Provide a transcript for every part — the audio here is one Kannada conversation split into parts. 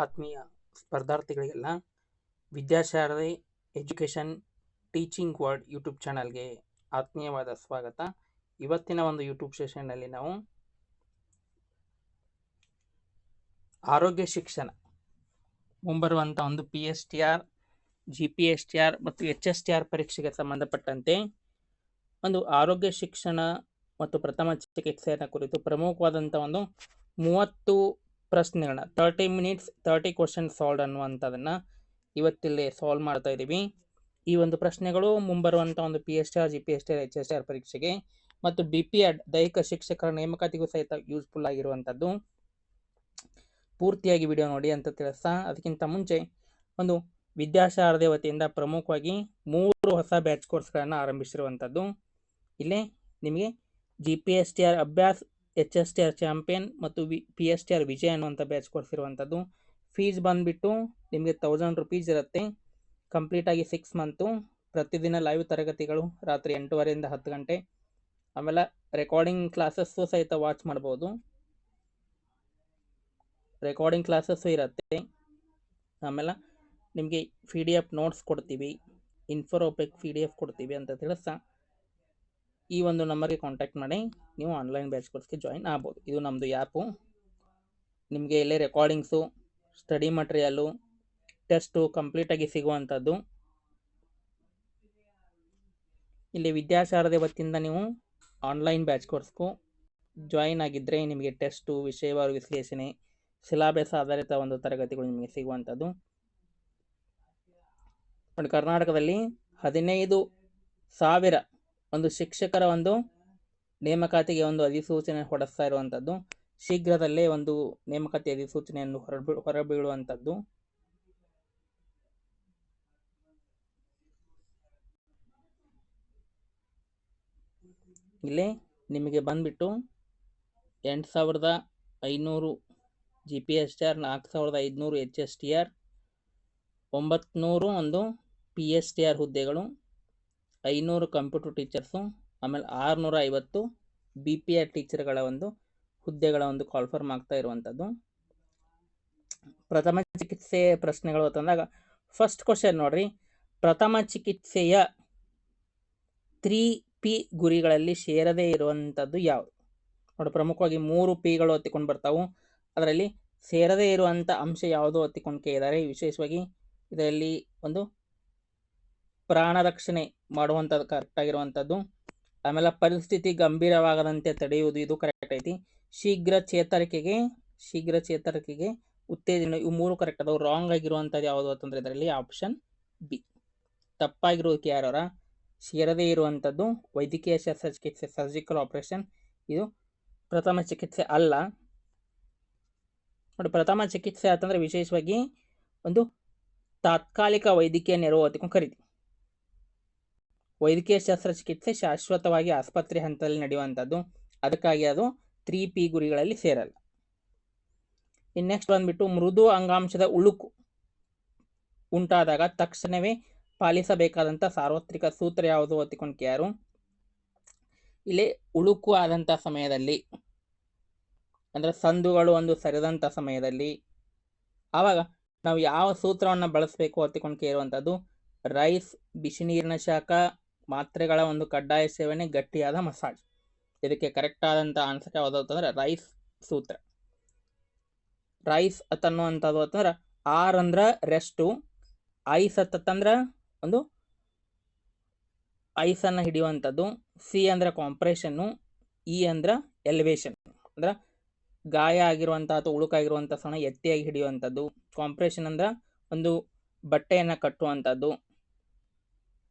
ಆತ್ಮೀಯ ಸ್ಪರ್ಧಾರ್ಥಿಗಳಿಗೆಲ್ಲ Vidyasharade education teaching world YouTube ಚಾನಲ್ಗೆ ಆತ್ಮೀಯವಾದ ಸ್ವಾಗತ. ಇವತ್ತಿನ ಒಂದು ಯೂಟ್ಯೂಬ್ ಸೆಷನ್ನಲ್ಲಿ ನಾವು ಆರೋಗ್ಯ ಶಿಕ್ಷಣ ಮುಂಬರುವಂಥ ಒಂದು PSTR, GPSTR ಮತ್ತು HSTR ಪರೀಕ್ಷೆಗೆ ಸಂಬಂಧಪಟ್ಟಂತೆ ಒಂದು ಆರೋಗ್ಯ ಶಿಕ್ಷಣ ಮತ್ತು ಪ್ರಥಮ ಚಿಕಿತ್ಸೆಯನ್ನು ಕುರಿತು ಪ್ರಮುಖವಾದಂಥ ಒಂದು 30 ಪ್ರಶ್ನೆಗಳನ್ನ 30 ಮಿನಿಟ್ಸ್ 30 ಕ್ವಶನ್ ಸಾಲ್ವ್ ಅನ್ನುವಂಥದ್ದನ್ನು ಇವತ್ತಿಲ್ಲಿ ಸಾಲ್ವ್ ಮಾಡ್ತಾ ಇದ್ದೀವಿ. ಈ ಒಂದು ಪ್ರಶ್ನೆಗಳು ಮುಂಬರುವಂಥ ಒಂದು PSTR, GPSTR, HSTR ಪರೀಕ್ಷೆಗೆ ಮತ್ತು BPEd ದೈಹಿಕ ಶಿಕ್ಷಕರ ನೇಮಕಾತಿಗೂ ಸಹಿತ ಯೂಸ್ಫುಲ್ ಆಗಿರುವಂಥದ್ದು. ಪೂರ್ತಿಯಾಗಿ ವಿಡಿಯೋ ನೋಡಿ ಅಂತ ತಿಳಿಸ್ತಾ, ಅದಕ್ಕಿಂತ ಮುಂಚೆ ಒಂದು ವಿದ್ಯಾಶಾರದೆ ವತಿಯಿಂದ ಪ್ರಮುಖವಾಗಿ 3 ಹೊಸ ಬ್ಯಾಚ್ ಕೋರ್ಸ್ಗಳನ್ನು ಆರಂಭಿಸಿರುವಂಥದ್ದು. ಇಲ್ಲೇ ನಿಮಗೆ GPSTR ಅಭ್ಯಾಸ್, HSTR ಚಾಂಪಿಯನ್ ಮತ್ತು PSTR ವಿಜಯ್ ಅನ್ನುವಂಥ ಬ್ಯಾಚ್ ಕೋರ್ಸ್ ಇರುವಂಥದ್ದು. ಫೀಸ್ ಬಂದುಬಿಟ್ಟು ನಿಮಗೆ 1000 ರೂಪೀಸ್ ಇರುತ್ತೆ. ಕಂಪ್ಲೀಟ್ ಆಗಿ 6 ಮಂತು. ಪ್ರತಿದಿನ ಲೈವ್ ತರಗತಿಗಳು ರಾತ್ರಿ 8:30ರಿಂದ 10 ಗಂಟೆ. ಆಮೇಲೆ ರೆಕಾರ್ಡಿಂಗ್ ಕ್ಲಾಸಸ್ಸು ಸಹಿತ ವಾಚ್ ಮಾಡ್ಬೋದು. ರೆಕಾರ್ಡಿಂಗ್ ಕ್ಲಾಸಸ್ಸು ಇರುತ್ತೆ. ಆಮೇಲೆ ನಿಮಗೆ PDF ನೋಟ್ಸ್ ಕೊಡ್ತೀವಿ, ಇನ್ಫೋರೋಪಿಕ್ PDF ಕೊಡ್ತೀವಿ ಅಂತ ತಿಳಿಸ್ತಾ, ಈ ಒಂದು ನಂಬರ್ಗೆ ಕಾಂಟ್ಯಾಕ್ಟ್ ಮಾಡಿ ನೀವು ಆನ್ಲೈನ್ ಬ್ಯಾಚ್ ಕೋರ್ಸ್ಗೆ ಜಾಯಿನ್ ಆಗ್ಬೋದು. ಇದು ನಮ್ಮದು ಆ್ಯಪು. ನಿಮಗೆ ಇಲ್ಲೇ ರೆಕಾರ್ಡಿಂಗ್ಸು, ಸ್ಟಡಿ ಮಟೀರಿಯಲು, ಟೆಸ್ಟು ಕಂಪ್ಲೀಟಾಗಿ ಸಿಗುವಂಥದ್ದು. ಇಲ್ಲಿ ವಿದ್ಯಾಶಾರದೆ ವತಿಯಿಂದ ನೀವು ಆನ್ಲೈನ್ ಬ್ಯಾಚ್ ಕೋರ್ಸ್ಗೂ ಜಾಯಿನ್ ಆಗಿದ್ದರೆ ನಿಮಗೆ ಟೆಸ್ಟು, ವಿಷಯವಾರು ವಿಶ್ಲೇಷಣೆ, ಸಿಲಾಬಸ್ ಆಧಾರಿತ ಒಂದು ತರಗತಿಗಳು ನಿಮಗೆ ಸಿಗುವಂಥದ್ದು. ಮತ್ತು ಕರ್ನಾಟಕದಲ್ಲಿ 15,000 ಒಂದು ಶಿಕ್ಷಕರ ಒಂದು ನೇಮಕಾತಿಗೆ ಒಂದು ಅಧಿಸೂಚನೆ ಹೊರಡಿಸ್ತಾ ಇರುವಂಥದ್ದು. ಶೀಘ್ರದಲ್ಲೇ ಒಂದು ನೇಮಕಾತಿ ಅಧಿಸೂಚನೆಯನ್ನು ಹೊರಬೀಳುವಂಥದ್ದು. ಇಲ್ಲೇ ನಿಮಗೆ ಬಂದ್ಬಿಟ್ಟು 8,500 GPSTR, 4,500 HSTR, 900 ಒಂದು PSTR ಹುದ್ದೆಗಳು, 500 ಕಂಪ್ಯೂಟರ್ ಟೀಚರ್ಸು, ಆಮೇಲೆ 650 BPEd ಟೀಚರ್ಗಳ ಒಂದು ಹುದ್ದೆಗಳ ಒಂದು ಕಾಲ್ಫರ್ಮ್ ಆಗ್ತಾ ಇರುವಂಥದ್ದು. ಪ್ರಥಮ ಚಿಕಿತ್ಸೆ ಪ್ರಶ್ನೆಗಳು ಅಂತಂದಾಗ ಫಸ್ಟ್ ಕ್ವಶನ್ ನೋಡ್ರಿ, ಪ್ರಥಮ ಚಿಕಿತ್ಸೆಯ 3P ಗುರಿಗಳಲ್ಲಿ ಸೇರದೇ ಇರುವಂಥದ್ದು ಯಾವುದು? ನೋಡಿ, ಪ್ರಮುಖವಾಗಿ 3 Pಗಳು ಒತ್ತಿಕೊಂಡು ಬರ್ತಾವು. ಅದರಲ್ಲಿ ಸೇರದೇ ಇರುವಂಥ ಅಂಶ ಯಾವುದು ಒತ್ತಿಕೊಂಡು ಕೇಳಿದ್ದಾರೆ. ವಿಶೇಷವಾಗಿ ಇದರಲ್ಲಿ ಒಂದು ಪ್ರಾಣ ರಕ್ಷಣೆ ಮಾಡುವಂಥದ್ದು ಕರೆಕ್ಟ್ ಆಗಿರುವಂಥದ್ದು. ಆಮೇಲೆ ಪರಿಸ್ಥಿತಿ ಗಂಭೀರವಾಗದಂತೆ ತಡೆಯುವುದು, ಇದು ಕರೆಕ್ಟ್ ಐತಿ. ಶೀಘ್ರ ಚೇತರಿಕೆಗೆ ಉತ್ತೇಜನ, ಇವು 3 ಕರೆಕ್ಟ್ ಅದಾವೆ. ರಾಂಗ್ ಆಗಿರುವಂಥದ್ದು ಯಾವುದು ಅಂತಂದ್ರೆ ಇದರಲ್ಲಿ ಆಪ್ಷನ್ ಬಿ. ತಪ್ಪಾಗಿರೋದಕ್ಕೆ ಯಾರವರ ಸೇರದೇ ಇರುವಂಥದ್ದು ವೈದ್ಯಕೀಯ ಶಸ್ತ್ರಚಿಕಿತ್ಸೆ, ಸರ್ಜಿಕಲ್ ಆಪರೇಷನ್, ಇದು ಪ್ರಥಮ ಚಿಕಿತ್ಸೆ ಅಲ್ಲ. ನೋಡಿ, ಪ್ರಥಮ ಚಿಕಿತ್ಸೆ ಅಂತಂದ್ರೆ ವಿಶೇಷವಾಗಿ ಒಂದು ತಾತ್ಕಾಲಿಕ ವೈದ್ಯಕೀಯ ನೆರವು ಹೊತ್ತಿಕೊಂಡು ಕರಿತೀವಿ. ವೈದ್ಯಕೀಯ ಶಸ್ತ್ರಚಿಕಿತ್ಸೆ ಶಾಶ್ವತವಾಗಿ ಆಸ್ಪತ್ರೆ ಹಂತದಲ್ಲಿ ನಡೆಯುವಂಥದ್ದು. ಅದಕ್ಕಾಗಿ ಅದು 3P ಗುರಿಗಳಲ್ಲಿ ಸೇರಲ್ಲ. ಇನ್ನು ನೆಕ್ಸ್ಟ್ ಬಂದ್ಬಿಟ್ಟು ಮೃದು ಅಂಗಾಂಶದ ಉಳುಕು ಉಂಟಾದಾಗ ತಕ್ಷಣವೇ ಪಾಲಿಸಬೇಕಾದಂಥ ಸಾರ್ವತ್ರಿಕ ಸೂತ್ರ ಯಾವುದು ಹೊತ್ತಿಕೊಂಡು ಕೇರು. ಇಲ್ಲಿ ಉಳುಕು ಆದಂಥ ಸಮಯದಲ್ಲಿ ಅಂದರೆ ಸಂದುಗಳು ಒಂದು ಸರಿದಂಥ ಸಮಯದಲ್ಲಿ ಆವಾಗ ನಾವು ಯಾವ ಸೂತ್ರವನ್ನು ಬಳಸಬೇಕು ಹೊತ್ತಿಕೊಂಡು ಕೇಳುವಂಥದ್ದು ರೈಸ್, ಬಿಸಿ ನೀರಿನ ಶಾಖ, ಮಾತ್ರೆಗಳ ಒಂದು ಕಡ್ಡಾಯ ಸೇವನೆ, ಗಟ್ಟಿಯಾದ ಮಸಾಜ್. ಇದಕ್ಕೆ ಕರೆಕ್ಟ್ ಆದಂಥ ಆನ್ಸರ್ ಯಾವುದು ಅಂತಂದ್ರೆ ರೈಸ್ ಸೂತ್ರ. ರೈಸ್ ಅನ್ನುವಂಥದ್ದು ಅಂತಂದ್ರೆ ಆರ್ ಅಂದ್ರೆ ರೆಸ್ಟು, ಐಸ್ ಅಂತಂದ್ರೆ ಒಂದು ಐಸನ್ನು ಹಿಡಿಯುವಂಥದ್ದು, ಸಿ ಅಂದ್ರೆ ಕಾಂಪ್ರೆಷನ್ನು, ಇ ಅಂದ್ರೆ ಎಲಿವೇಶನ್ ಅಂದ್ರೆ ಗಾಯ ಆಗಿರುವಂಥ ಅಥವಾ ಉಳುಕಾಗಿರುವಂಥ ಸಣ್ಣ ಎತ್ತಿಯಾಗಿ ಹಿಡಿಯುವಂಥದ್ದು, ಕಾಂಪ್ರೆಷನ್ ಅಂದ್ರೆ ಒಂದು ಬಟ್ಟೆಯನ್ನು ಕಟ್ಟುವಂಥದ್ದು,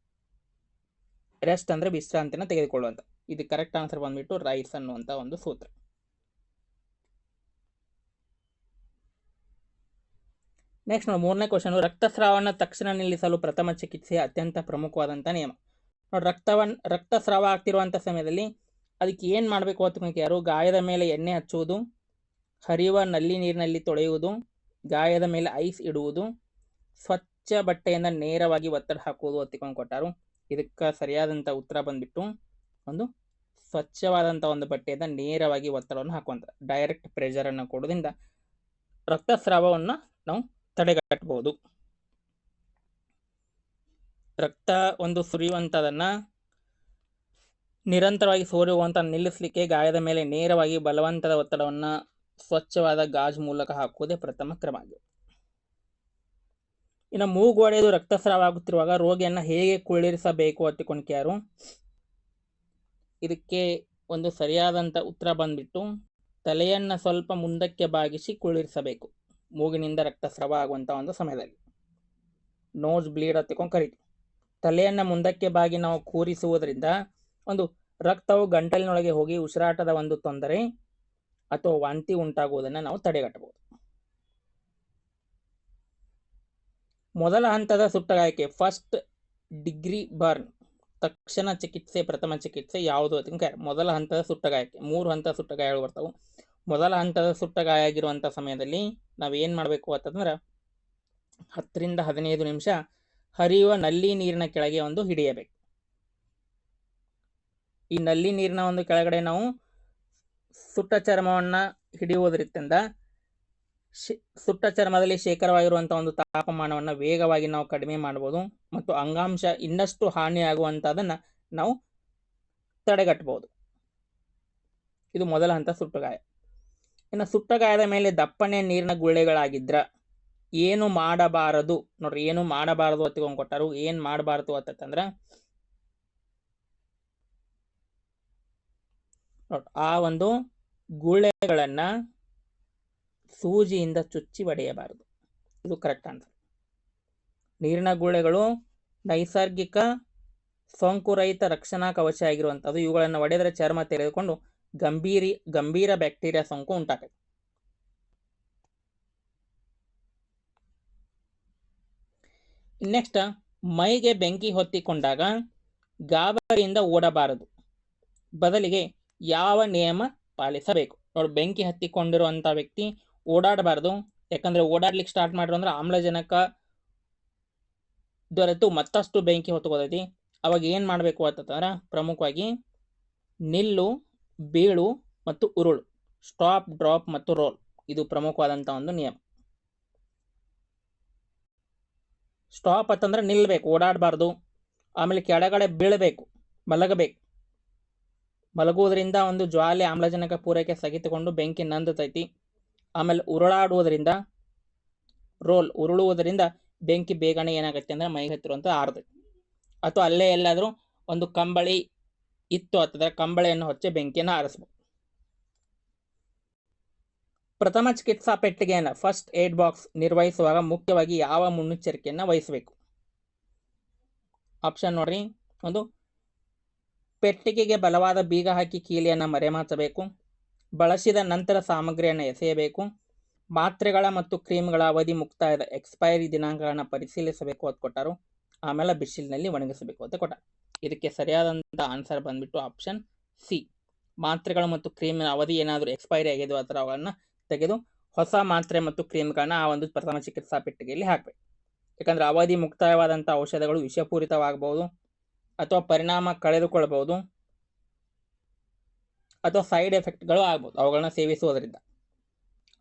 ರೆಸ್ಟ್ ಅಂದರೆ ವಿಶ್ರಾಂತಿನ ತೆಗೆದುಕೊಳ್ಳುವಂಥ. ಇದು ಕರೆಕ್ಟ್ ಆನ್ಸರ್ ಬಂದ್ಬಿಟ್ಟು ರೈಸ್ ಅನ್ನುವಂಥ ಒಂದು ಸೂತ್ರ. ನೆಕ್ಸ್ಟ್ ನೋಡಿ, 3ನೇ ಕ್ವಶನ್, ರಕ್ತಸ್ರಾವವನ್ನು ತಕ್ಷಣ ನಿಲ್ಲಿಸಲು ಪ್ರಥಮ ಚಿಕಿತ್ಸೆಯ ಅತ್ಯಂತ ಪ್ರಮುಖವಾದಂಥ ನಿಯಮ. ನೋಡಿ, ರಕ್ತಸ್ರಾವ ಆಗ್ತಿರುವಂಥ ಸಮಯದಲ್ಲಿ ಅದಕ್ಕೆ ಏನು ಮಾಡಬೇಕು ಅಂತ ಯಾರು ಗಾಯದ ಮೇಲೆ ಎಣ್ಣೆ ಹಚ್ಚುವುದು, ಹರಿಯುವ ನಲ್ಲಿ ನೀರಿನಲ್ಲಿ ತೊಳೆಯುವುದು, ಗಾಯದ ಮೇಲೆ ಐಸ್ ಇಡುವುದು, ಸ್ವಚ್ಛ ಬಟ್ಟೆಯಿಂದ ನೇರವಾಗಿ ಒತ್ತಡ ಹಾಕುವುದು ಒತ್ತಿಕೊಂಡು ಕೊಟ್ಟಾರು. ಇದಕ್ಕೆ ಸರಿಯಾದಂಥ ಉತ್ತರ ಬಂದ್ಬಿಟ್ಟು ಒಂದು ಸ್ವಚ್ಛವಾದಂಥ ಒಂದು ಬಟ್ಟೆಯಿಂದ ನೇರವಾಗಿ ಒತ್ತಡವನ್ನು ಹಾಕುವಂಥ ಡೈರೆಕ್ಟ್ ಪ್ರೆಷರನ್ನು ಕೊಡೋದ್ರಿಂದ ರಕ್ತಸ್ರಾವವನ್ನು ನಾವು ತಡೆಗಟ್ಟಬಹುದು. ರಕ್ತ ಒಂದು ಸುರಿಯುವಂಥದ್ದನ್ನು ನಿರಂತರವಾಗಿ ಸೋರುವಂಥ ನಿಲ್ಲಿಸಲಿಕ್ಕೆ ಗಾಯದ ಮೇಲೆ ನೇರವಾಗಿ ಬಲವಂತದ ಒತ್ತಡವನ್ನು ಸ್ವಚ್ಛವಾದ ಗಾಜು ಮೂಲಕ ಹಾಕುವುದೇ ಪ್ರಥಮ ಕ್ರಮ ಆಗಿದೆ. ಇನ್ನು ಮೂಗು ಒಡೆದು ರಕ್ತಸ್ರಾವ ಆಗುತ್ತಿರುವಾಗ ರೋಗಿಯನ್ನು ಹೇಗೆ ಕುಳ್ಳಿರಿಸಬೇಕು ಅತ್ತಿಕೊಂಡು ಕ್ಯಾರು, ಇದಕ್ಕೆ ಒಂದು ಸರಿಯಾದಂಥ ಉತ್ತರ ಬಂದ್ಬಿಟ್ಟು ತಲೆಯನ್ನು ಸ್ವಲ್ಪ ಮುಂದಕ್ಕೆ ಬಾಗಿಸಿ ಕುಳ್ಳಿರಿಸಬೇಕು ಮೂಗಿನಿಂದ ರಕ್ತಸ್ರಾವ ಆಗುವಂಥ ಒಂದು ಸಮಯದಲ್ಲಿ. ನೋಸ್ ಬ್ಲೀಡ್ ಅತ್ತಿಕೊಂಡು ಕರೀತೀವಿ. ತಲೆಯನ್ನು ಮುಂದಕ್ಕೆ ಬಾಗಿ ನಾವು ಕೂರಿಸುವುದರಿಂದ ಒಂದು ರಕ್ತವು ಗಂಟಲಿನೊಳಗೆ ಹೋಗಿ ಉಸಿರಾಟದ ಒಂದು ತೊಂದರೆ ಅಥವಾ ವಾಂತಿ ಉಂಟಾಗುವುದನ್ನು ನಾವು ತಡೆಗಟ್ಟಬಹುದು. ಮೊದಲ ಹಂತದ ಸುಟ್ಟಗಾಯಕ್ಕೆ ಫಸ್ಟ್ ಡಿಗ್ರಿ ಬರ್ನ್ ತಕ್ಷಣ ಚಿಕಿತ್ಸೆ ಪ್ರಥಮ ಚಿಕಿತ್ಸೆ ಯಾವುದು ಅಂತ ಮೊದಲ ಹಂತದ ಸುಟ್ಟಗಾಯಕ್ಕೆ 3 ಹಂತದ ಸುಟ್ಟಗಾಯಗಳು ಬರ್ತಾವೆ. ಮೊದಲ ಹಂತದ ಸುಟ್ಟಗಾಯ ಆಗಿರುವಂಥ ಸಮಯದಲ್ಲಿ ನಾವೇನು ಮಾಡಬೇಕು ಅಂತಂದ್ರೆ 10 ರಿಂದ 15 ನಿಮಿಷ ಹರಿಯುವ ನಲ್ಲಿ ನೀರಿನ ಕೆಳಗೆ ಒಂದು ಹಿಡಿಯಬೇಕು. ಈ ನಲ್ಲಿ ನೀರಿನ ಒಂದು ಕೆಳಗಡೆ ನಾವು ಸುಟ್ಟ ಚರ್ಮವನ್ನು ಹಿಡಿಯುವುದರಿಂದ ಸುಟ್ಟ ಚರ್ಮದಲ್ಲಿ ಶೇಖರವಾಗಿರುವಂಥ ಒಂದು ತಾಪಮಾನವನ್ನು ವೇಗವಾಗಿ ನಾವು ಕಡಿಮೆ ಮಾಡಬಹುದು ಮತ್ತು ಅಂಗಾಂಶ ಇನ್ನಷ್ಟು ಹಾನಿಯಾಗುವಂಥದ್ದನ್ನು ನಾವು ತಡೆಗಟ್ಟಬಹುದು. ಇದು ಮೊದಲ ಹಂತ ಸುಟ್ಟಗಾಯ. ಇನ್ನು ಸುಟ್ಟಗಾಯದ ಮೇಲೆ ದಪ್ಪನೆ ನೀರಿನ ಗುಳ್ಳೆಗಳಾಗಿದ್ರ ಏನು ಮಾಡಬಾರದು ನೋಡ್ರಿ, ಏನು ಮಾಡಬಾರದು ಅತ್ತಿಕೊಂಡು ಕೊಟ್ಟರು. ಏನು ಮಾಡಬಾರದು ಅಂತಂದ್ರೆ ಆ ಒಂದು ಗುಳ್ಳೆಗಳನ್ನು ಸೂಜಿಯಿಂದ ಚುಚ್ಚಿ ಒಡೆಯಬಾರದು. ಇದು ಕರೆಕ್ಟ್ ಆನ್ಸರ್. ನೀರಿನ ಗುಳ್ಳೆಗಳು ನೈಸರ್ಗಿಕ ಸೋಂಕುರಹಿತ ರಕ್ಷಣಾ ಕವಚ ಆಗಿರುವಂಥದ್ದು. ಇವುಗಳನ್ನು ಒಡೆದರೆ ಚರ್ಮ ತೆರೆದುಕೊಂಡು ಗಂಭೀರ ಬ್ಯಾಕ್ಟೀರಿಯಾ ಸೋಂಕು ಉಂಟಾಗುತ್ತೆ. ನೆಕ್ಸ್ಟ್, ಮೈಗೆ ಬೆಂಕಿ ಹೊತ್ತಿಕೊಂಡಾಗ ಗಾಬರಿಯಿಂದ ಓಡಬಾರದು, ಬದಲಿಗೆ ಯಾವ ನಿಯಮ ಪಾಲಿಸಬೇಕು? ನೋಡಿ, ಬೆಂಕಿ ಹತ್ತಿಕೊಂಡಿರುವಂಥ ವ್ಯಕ್ತಿ ಓಡಾಡಬಾರ್ದು. ಯಾಕಂದರೆ ಓಡಾಡ್ಲಿಕ್ಕೆ ಸ್ಟಾರ್ಟ್ ಮಾಡಿದ್ರು ಅಂದ್ರೆ ಆಮ್ಲಜನಕ ದೊರೆತು ಮತ್ತಷ್ಟು ಬೆಂಕಿ ಹೊತ್ಕೋತೈತಿ. ಅವಾಗ ಏನು ಮಾಡಬೇಕು ಅಂತಂದ್ರೆ ಪ್ರಮುಖವಾಗಿ ನಿಲ್ಲು, ಬೀಳು ಮತ್ತು ಉರುಳು, ಸ್ಟಾಪ್, ಡ್ರಾಪ್ ಮತ್ತು ರೋಲ್. ಇದು ಪ್ರಮುಖವಾದಂಥ ಒಂದು ನಿಯಮ. ಸ್ಟಾಪ್ ಅಂತಂದ್ರೆ ನಿಲ್ಲಬೇಕು, ಓಡಾಡಬಾರ್ದು. ಆಮೇಲೆ ಕೆಳಗಡೆ ಬೀಳಬೇಕು, ಮಲಗಬೇಕು. ಮಲಗುವುದರಿಂದ ಒಂದು ಜ್ವಾಲೆ ಆಮ್ಲಜನಕ ಪೂರೈಕೆ ಸ್ಥಗಿತಗೊಂಡು ಬೆಂಕಿ ನಂದುತ್ತೈತಿ. ಆಮೇಲೆ ಉರುಳಾಡುವುದರಿಂದ ರೋಲ್, ಉರುಳುವುದರಿಂದ ಬೆಂಕಿ ಬೇಗನೆ ಏನಾಗುತ್ತೆ ಅಂದರೆ ಮೈಗೆ ಹತ್ತಿರುವಂಥ ಆರ್ತೈತಿ. ಅಥವಾ ಅಲ್ಲೇ ಎಲ್ಲಾದರೂ ಒಂದು ಕಂಬಳಿ ಇತ್ತು ಅಂತಂದ್ರೆ ಕಂಬಳಿಯನ್ನು ಹೊಚ್ಚಿ ಬೆಂಕಿಯನ್ನು ಆರಿಸ್ಬೋದು. ಪ್ರಥಮ ಚಿಕಿತ್ಸಾ ಪೆಟ್ಟಿಗೆಯನ್ನು ಫಸ್ಟ್ ಏಡ್ ಬಾಕ್ಸ್ ನಿರ್ವಹಿಸುವಾಗ ಮುಖ್ಯವಾಗಿ ಯಾವ ಮುನ್ನೆಚ್ಚರಿಕೆಯನ್ನು ವಹಿಸಬೇಕು? ಆಪ್ಷನ್ ನೋಡ್ರಿ. ಒಂದು, ಪೆಟ್ಟಿಗೆಗೆ ಬಲವಾದ ಬೀಗ ಹಾಕಿ ಕೀಲಿಯನ್ನು ಮರೆಮಾಚಬೇಕು. ಬಳಸಿದ ನಂತರ ಸಾಮಗ್ರಿಯನ್ನು ಎಸೆಯಬೇಕು. ಮಾತ್ರೆಗಳ ಮತ್ತು ಕ್ರೀಮ್ಗಳ ಅವಧಿ ಮುಕ್ತಾಯದ ಎಕ್ಸ್ಪೈರಿ ದಿನಾಂಕಗಳನ್ನು ಪರಿಶೀಲಿಸಬೇಕು ಅಂತ ಕೊಟ್ಟರು. ಆಮೇಲೆ ಬಿಸಿಲಿನಲ್ಲಿ ಒಣಗಿಸಬೇಕು ಅಂತ ಕೊಟ್ಟ. ಇದಕ್ಕೆ ಸರಿಯಾದಂಥ ಆನ್ಸರ್ ಬಂದ್ಬಿಟ್ಟು ಆಪ್ಷನ್ ಸಿ. ಮಾತ್ರೆಗಳು ಮತ್ತು ಕ್ರೀಮಿನ ಅವಧಿ ಏನಾದರೂ ಎಕ್ಸ್ಪೈರಿ ಆಗಿದ್ದು ಅಥವಾ ಅವನ್ನು ತೆಗೆದು ಹೊಸ ಮಾತ್ರೆ ಮತ್ತು ಕ್ರೀಮ್ಗಳನ್ನ ಆ ಒಂದು ಪ್ರಥಮ ಚಿಕಿತ್ಸಾ ಪೆಟ್ಟಿಗೆಯಲ್ಲಿ ಹಾಕಬೇಕು. ಯಾಕಂದರೆ ಅವಧಿ ಮುಕ್ತಾಯವಾದಂಥ ಔಷಧಗಳು ವಿಷಪೂರಿತವಾಗಬಹುದು ಅಥವಾ ಪರಿಣಾಮ ಕಳೆದುಕೊಳ್ಳಬಹುದು ಅಥವಾ ಸೈಡ್ ಎಫೆಕ್ಟ್ಗಳು ಆಗ್ಬೋದು ಅವುಗಳನ್ನ ಸೇವಿಸುವುದರಿಂದ.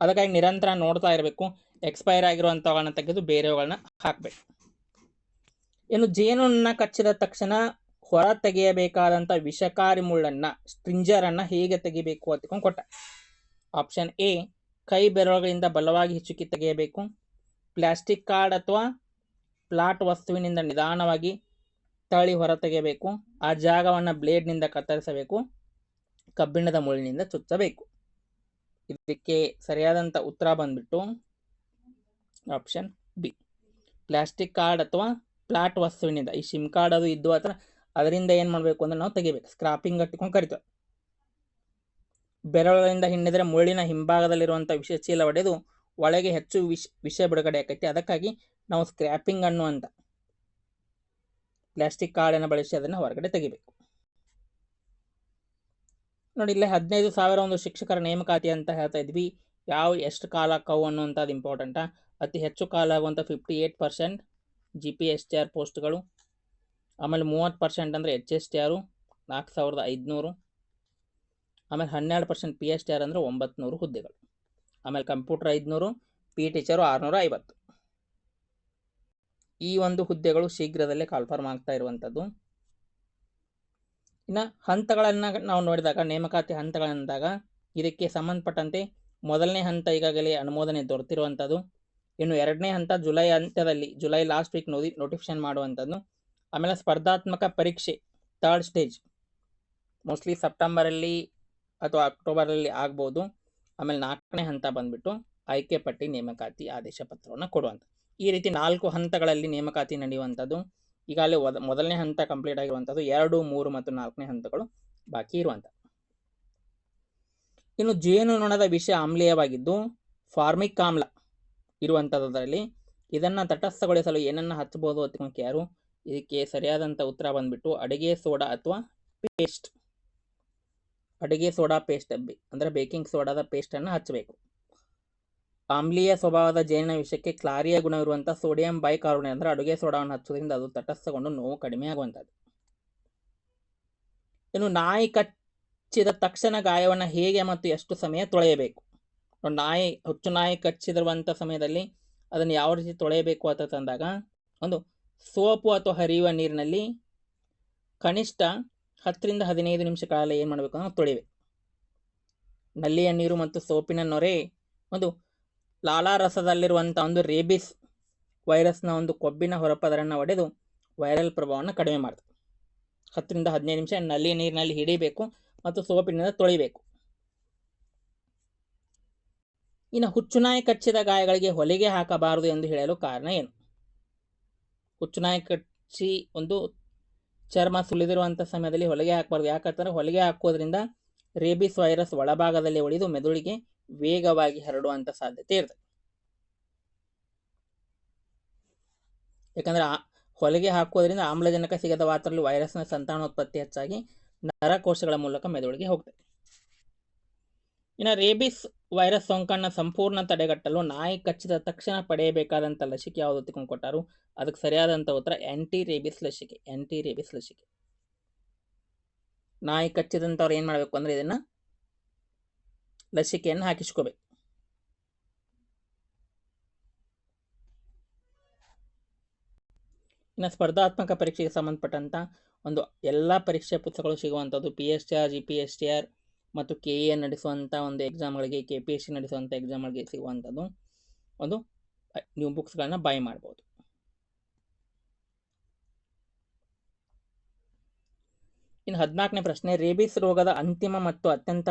ಅದಕ್ಕಾಗಿ ನಿರಂತರ ನೋಡ್ತಾ ಇರಬೇಕು. ಎಕ್ಸ್ಪೈರ್ ಆಗಿರುವಂಥವುಗಳನ್ನ ತೆಗೆದು ಬೇರೆವುಗಳನ್ನ ಹಾಕಬೇಕು. ಇನ್ನು ಜೇನನ್ನು ಕಚ್ಚಿದ ತಕ್ಷಣ ಹೊರ ತೆಗೆಯಬೇಕಾದಂಥ ವಿಷಕಾರಿ ಮುಳ್ಳನ್ನು, ಸ್ಟ್ರಿಂಜರನ್ನು ಹೇಗೆ ತೆಗಿಬೇಕು ಅಂತ ಕೊಟ್ಟ. ಆಪ್ಷನ್ ಎ, ಕೈ ಬೆರಳುಗಳಿಂದ ಬಲವಾಗಿ ಹಿಚುಕಿ ತೆಗೆಯಬೇಕು. ಪ್ಲಾಸ್ಟಿಕ್ ಕಾರ್ಡ್ ಅಥವಾ ಫ್ಲಾಟ್ ವಸ್ತುವಿನಿಂದ ನಿಧಾನವಾಗಿ ತಳಿ ಹೊರ ತೆಗೆಯಬೇಕು. ಆ ಜಾಗವನ್ನು ಬ್ಲೇಡ್ನಿಂದ ಕತ್ತರಿಸಬೇಕು. ಕಬ್ಬಿಣದ ಮುಳ್ಳಿನಿಂದ ಚುಚ್ಚಬೇಕು. ಇದಕ್ಕೆ ಸರಿಯಾದಂಥ ಉತ್ತರ ಬಂದ್ಬಿಟ್ಟು ಆಪ್ಷನ್ ಬಿ, ಪ್ಲಾಸ್ಟಿಕ್ ಕಾರ್ಡ್ ಅಥವಾ ಫ್ಲಾಟ್ ವಸ್ತುವಿನಿಂದ. ಈ ಸಿಮ್ ಕಾರ್ಡ್ ಅದು ಇದ್ದು ಅಥವಾ ಅದರಿಂದ ಏನು ಮಾಡಬೇಕು ಅಂದ್ರೆ ನಾವು ತೆಗಿಬೇಕು. ಸ್ಕ್ರಾಪಿಂಗ್ ಕಟ್ಟಿಕೊಂಡು ಕರಿತೇವೆ. ಬೆರಳುಗಳಿಂದ ಹಿಂಡಿದರೆ ಮುಳ್ಳಿನ ಹಿಂಭಾಗದಲ್ಲಿರುವಂಥ ವಿಷಚೀಲ ಒಡೆದು ಒಳಗೆ ಹೆಚ್ಚು ವಿಷ ಬಿಡುಗಡೆ ಆಕೈತಿ. ಅದಕ್ಕಾಗಿ ನಾವು ಸ್ಕ್ರ್ಯಾಪಿಂಗ್ ಅನ್ನುವಂಥ ಪ್ಲಾಸ್ಟಿಕ್ ಕಾರ್ಡನ್ನು ಬಳಸಿ ಅದನ್ನು ಹೊರಗಡೆ ತೆಗಿಬೇಕು. ನೋಡಿ, ಇಲ್ಲೇ 15,000 ಒಂದು ಶಿಕ್ಷಕರ ನೇಮಕಾತಿ ಅಂತ ಹೇಳ್ತಾ ಇದ್ವಿ. ಎಷ್ಟು ಕಾಲ ಆಕ್ಕವು ಅನ್ನುವಂಥದ್ದು ಇಂಪಾರ್ಟೆಂಟ. ಅತಿ ಹೆಚ್ಚು ಕಾಲ ಆಗುವಂಥ 58% GPSTR ಪೋಸ್ಟ್ಗಳು. ಆಮೇಲೆ 30% ಅಂದರೆ HSTR 4,500. ಆಮೇಲೆ 12% PSTR ಅಂದರೆ 900 ಹುದ್ದೆಗಳು. ಆಮೇಲೆ ಕಂಪ್ಯೂಟರ್ 500, ಪಿ ಟೀಚರು 650. ಈ ಒಂದು ಹುದ್ದೆಗಳು ಶೀಘ್ರದಲ್ಲೇ ಕಾಲ್ಫಾರ್ಮ್ ಆಗ್ತಾ ಇರುವಂಥದ್ದು. ಇನ್ನು ಹಂತಗಳನ್ನು ನಾವು ನೋಡಿದಾಗ, ನೇಮಕಾತಿ ಹಂತಗಳಂದಾಗ ಇದಕ್ಕೆ ಸಂಬಂಧಪಟ್ಟಂತೆ ಮೊದಲನೇ ಹಂತ ಈಗಾಗಲೇ ಅನುಮೋದನೆ ದೊರೆತಿರುವಂಥದ್ದು. ಇನ್ನು ಎರಡನೇ ಹಂತ ಜುಲೈ ಅಂತ್ಯದಲ್ಲಿ, ಜುಲೈ ಲಾಸ್ಟ್ ವೀಕ್ ನೋಟಿಫಿಕೇಶನ್ ಮಾಡುವಂಥದ್ದು. ಆಮೇಲೆ ಸ್ಪರ್ಧಾತ್ಮಕ ಪರೀಕ್ಷೆ ಥರ್ಡ್ ಸ್ಟೇಜ್ ಮೋಸ್ಟ್ಲಿ ಸೆಪ್ಟೆಂಬರಲ್ಲಿ ಅಥವಾ ಅಕ್ಟೋಬರಲ್ಲಿ ಆಗ್ಬೋದು. ಆಮೇಲೆ 4ನೇ ಹಂತ ಬಂದ್ಬಿಟ್ಟು ಆಯ್ಕೆ ಪಟ್ಟಿ ನೇಮಕಾತಿ ಆದೇಶ ಪತ್ರವನ್ನು ಕೊಡುವಂಥದ್ದು. ಈ ರೀತಿ 4 ಹಂತಗಳಲ್ಲಿ ನೇಮಕಾತಿ ನಡೆಯುವಂಥದ್ದು. ಈಗಾಗಲೇ ಮೊದಲನೇ ಹಂತ ಕಂಪ್ಲೀಟ್ ಆಗಿರುವಂಥದ್ದು. 2, 3 ಮತ್ತು 4ನೇ ಹಂತಗಳು ಬಾಕಿ ಇರುವಂಥದ್ದು. ಇನ್ನು ಜೇನುನೊಣದ ವಿಷ ಆಮ್ಲೀಯವಾಗಿದ್ದು ಫಾರ್ಮಿಕ್ ಆಮ್ಲ ಇರುವಂಥದ್ರಲ್ಲಿ ಇದನ್ನು ತಟಸ್ಥಗೊಳಿಸಲು ಏನನ್ನ ಹಚ್ಚಬಹುದು ಅಂತ ಯಾರು? ಇದಕ್ಕೆ ಸರಿಯಾದಂಥ ಉತ್ತರ ಬಂದ್ಬಿಟ್ಟು ಅಡುಗೆ ಸೋಡಾ ಅಥವಾ ಪೇಸ್ಟ್. ಅಡುಗೆ ಸೋಡಾ ಪೇಸ್ಟ್ ಅಂದರೆ ಬೇಕಿಂಗ್ ಸೋಡಾದ ಪೇಸ್ಟನ್ನು ಹಚ್ಚಬೇಕು. ಆಮ್ಲೀಯ ಸ್ವಭಾವದ ಜೇನಿನ ವಿಷಕ್ಕೆ ಕ್ಲಾರಿಯ ಗುಣವಿರುವಂಥ ಸೋಡಿಯಂ ಬೈಕಾರ್ಬೊನೇಟ್ ಅಂದರೆ ಅಡುಗೆ ಸೋಡಾವನ್ನು ಹಚ್ಚೋದ್ರಿಂದ ಅದು ತಟಸ್ಥಗೊಂಡು ನೋವು ಕಡಿಮೆ ಆಗುವಂಥದ್ದು. ಇನ್ನು ನಾಯಿ ಕಚ್ಚಿದ ತಕ್ಷಣ ಗಾಯವನ್ನು ಹೇಗೆ ಮತ್ತು ಎಷ್ಟು ಸಮಯ ತೊಳೆಯಬೇಕು? ಹುಚ್ಚು ನಾಯಿ ಕಚ್ಚಿದಿರುವಂಥ ಸಮಯದಲ್ಲಿ ಅದನ್ನು ಯಾವ ರೀತಿ ತೊಳೆಯಬೇಕು ಅಂತ ತಂದಾಗ, ಒಂದು ಸೋಪು ಅಥವಾ ಹರಿಯುವ ನೀರಿನಲ್ಲಿ ಕನಿಷ್ಠ 10ರಿಂದ 15 ನಿಮಿಷ ಕಾಲ ಏನು ಮಾಡಬೇಕು ಅಂದ್ರೆ ತೊಳಿಬೇಕು. ನಲ್ಲಿಯ ನೀರು ಮತ್ತು ಸೋಪಿನ ನೊರೆ ಒಂದು ಲಾಲಾರಸದಲ್ಲಿರುವಂಥ ಒಂದು ರೇಬಿಸ್ ವೈರಸ್ನ ಒಂದು ಕೊಬ್ಬಿನ ಹೊರಪದರನ್ನು ಒಡೆದು ವೈರಲ್ ಪ್ರಭಾವವನ್ನು ಕಡಿಮೆ ಮಾಡ್ತದೆ. 10ರಿಂದ 15 ನಿಮಿಷ ನಲ್ಲಿ ನೀರಿನಲ್ಲಿ ಹಿಡಿಬೇಕು ಮತ್ತು ಸೋಪಿನಿಂದ ತೊಳಿಬೇಕು. ಇನ್ನು ಹುಚ್ಚುನಾಯಿ ಕಚ್ಚಿದ ಗಾಯಗಳಿಗೆ ಹೊಲಿಗೆ ಹಾಕಬಾರದು ಎಂದು ಹೇಳಲು ಕಾರಣ ಏನು? ಹುಚ್ಚುನಾಯಿ ಕಚ್ಚಿ ಒಂದು ಚರ್ಮ ಸುಲಿದಿರುವಂಥ ಸಮಯದಲ್ಲಿ ಹೊಲಿಗೆ ಹಾಕಬಾರ್ದು. ಯಾಕಂತಂದ್ರೆ ಹೊಲಿಗೆ ಹಾಕೋದ್ರಿಂದ ರೇಬಿಸ್ ವೈರಸ್ ಒಳಭಾಗದಲ್ಲಿ ಉಳಿದು ಮೆದುಳಿಗೆ ವೇಗವಾಗಿ ಹರಡುವಂಥ ಸಾಧ್ಯತೆ ಇರ್ತದೆ. ಯಾಕಂದ್ರೆ ಹೊಲಿಗೆ ಹಾಕೋದ್ರಿಂದ ಆಮ್ಲಜನಕ ಸಿಗದ ವಾತಾವರಣದಲ್ಲಿ ವೈರಸ್ನ ಸಂತಾನೋತ್ಪತ್ತಿ ಹೆಚ್ಚಾಗಿ ನರಕೋಶಗಳ ಮೂಲಕ ಮೆದುಳಿಗೆ ಹೋಗ್ತದೆ. ಇನ್ನು ರೇಬಿಸ್ ವೈರಸ್ ಸೋಂಕನ್ನು ಸಂಪೂರ್ಣ ತಡೆಗಟ್ಟಲು ನಾಯಿ ಕಚ್ಚಿದ ತಕ್ಷಣ ಪಡೆಯಬೇಕಾದಂಥ ಲಸಿಕೆ ಯಾವುದು ತಿಳ್ಕೊಂಡು ಕೊಟ್ಟಾರು? ಅದಕ್ಕೆ ಸರಿಯಾದಂಥ ಉತ್ತರ ಆಂಟಿ ರೇಬಿಸ್ ಲಸಿಕೆ. ಆಂಟಿ ರೇಬಿಸ್ ಲಸಿಕೆ. ನಾಯಿ ಕಚ್ಚಿದಂಥವ್ರು ಏನು ಮಾಡಬೇಕು ಅಂದ್ರೆ ಇದನ್ನ ಲಸಿಕೆಯನ್ನು ಹಾಕಿಸ್ಕೋಬೇಕು. ಇನ್ನು ಸ್ಪರ್ಧಾತ್ಮಕ ಪರೀಕ್ಷೆಗೆ ಸಂಬಂಧಪಟ್ಟಂತ ಒಂದು ಎಲ್ಲ ಪರೀಕ್ಷೆ ಪುಸ್ತಕಗಳು ಸಿಗುವಂಥದ್ದು PSTR, GPSTR ಮತ್ತು KE ನಡೆಸುವಂಥ ಒಂದು ಎಕ್ಸಾಮ್ಗಳಿಗೆ, KPSC ನಡೆಸುವಂಥ ಎಕ್ಸಾಮ್ಗಳಿಗೆ ಸಿಗುವಂಥದ್ದು ಒಂದು ನ್ಯೂ ಬುಕ್ಸ್ಗಳನ್ನ ಬೈ ಮಾಡ್ಬೋದು. ಇನ್ನು 14ನೇ ಪ್ರಶ್ನೆ, ರೇಬಿಸ್ ರೋಗದ ಅಂತಿಮ ಮತ್ತು ಅತ್ಯಂತ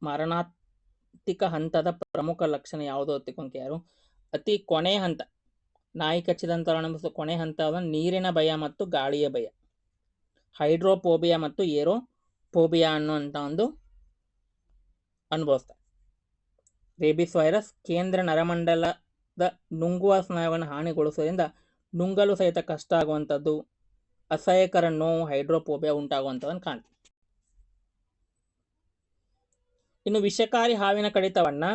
ಮಾರಣಾಂತಿಕ ಹಂತದ ಪ್ರಮುಖ ಲಕ್ಷಣ ಯಾವುದು ತಿಳ್ಕೊಂತ ಯಾರು? ಅತಿ ಕೊನೆಯ ಹಂತ, ನಾಯಿ ಕಚ್ಚಿದಂಥ ಕೊನೆ ಹಂತ ನೀರಿನ ಭಯ ಮತ್ತು ಗಾಳಿಯ ಭಯ, ಹೈಡ್ರೋಫೋಬಿಯಾ ಮತ್ತು ಏರೋಫೋಬಿಯಾ ಅನ್ನುವಂಥ ಒಂದು ಅನುಭವಿಸ್ತಾರೆ. ರೇಬಿಸ್ ವೈರಸ್ ಕೇಂದ್ರ ನರಮಂಡಲದ ನುಂಗುವ ಸ್ನಾಯುವನ್ನು ಹಾನಿಗೊಳಿಸೋದ್ರಿಂದ ನುಂಗಲು ಸಹಿತ ಕಷ್ಟ ಆಗುವಂಥದ್ದು, ಅಸಹ್ಯಕರ ನೋವು, ಹೈಡ್ರೋಫೋಬಿಯಾ ಉಂಟಾಗುವಂಥದ್ದನ್ನು ಕಾಣ್ತೀವಿ. ಇನ್ನು ವಿಷಕಾರಿ ಹಾವಿನ ಕಡಿತವನ್ನ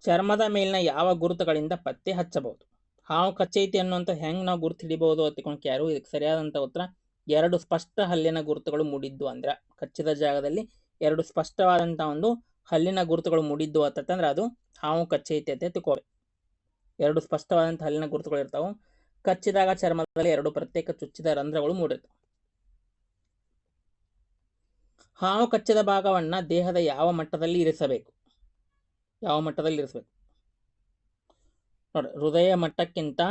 ಚರ್ಮದ ಮೇಲಿನ ಯಾವ ಗುರುತುಗಳಿಂದ ಪತ್ತೆ ಹಚ್ಚಬಹುದು? ಹಾವು ಕಚ್ಚೈತಿ ಅನ್ನುವಂಥ ಹೆಂಗೆ ನಾವು ಗುರುತು ಹಿಡಿಬಹುದು ಅಂತ ಯಾರು? ಇದಕ್ಕೆ ಸರಿಯಾದಂಥ ಉತ್ತರ 2 ಸ್ಪಷ್ಟ ಹಲ್ಲಿನ ಗುರುತುಗಳು ಮೂಡಿದ್ದು. ಅಂದ್ರೆ ಕಚ್ಚಿದ ಜಾಗದಲ್ಲಿ 2 ಸ್ಪಷ್ಟವಾದಂಥ ಒಂದು ಹಲ್ಲಿನ ಗುರುತುಗಳು ಮೂಡಿದ್ದು ಅಂತಂದ್ರೆ ಅದು ಹಾವು ಕಚ್ಚೈತಿ ಅಂತ ತಿಳ್ಕೋಬೇಕು. 2 ಸ್ಪಷ್ಟವಾದಂಥ ಹಲ್ಲಿನ ಗುರುತುಗಳು ಇರ್ತಾವೆ. ಕಚ್ಚಿದಾಗ ಚರ್ಮದಲ್ಲಿ 2 ಪ್ರತ್ಯೇಕ ಚುಚ್ಚಿದ ರಂಧ್ರಗಳು ಮೂಡಿರ್ತವೆ. ಹಾವು ಕಚ್ಚಿದ ಭಾಗವನ್ನ ದೇಹದ ಯಾವ ಮಟ್ಟದಲ್ಲಿ ಇರಿಸಬೇಕು? ನೋಡಿ, ಹೃದಯ ಮಟ್ಟಕ್ಕಿಂತ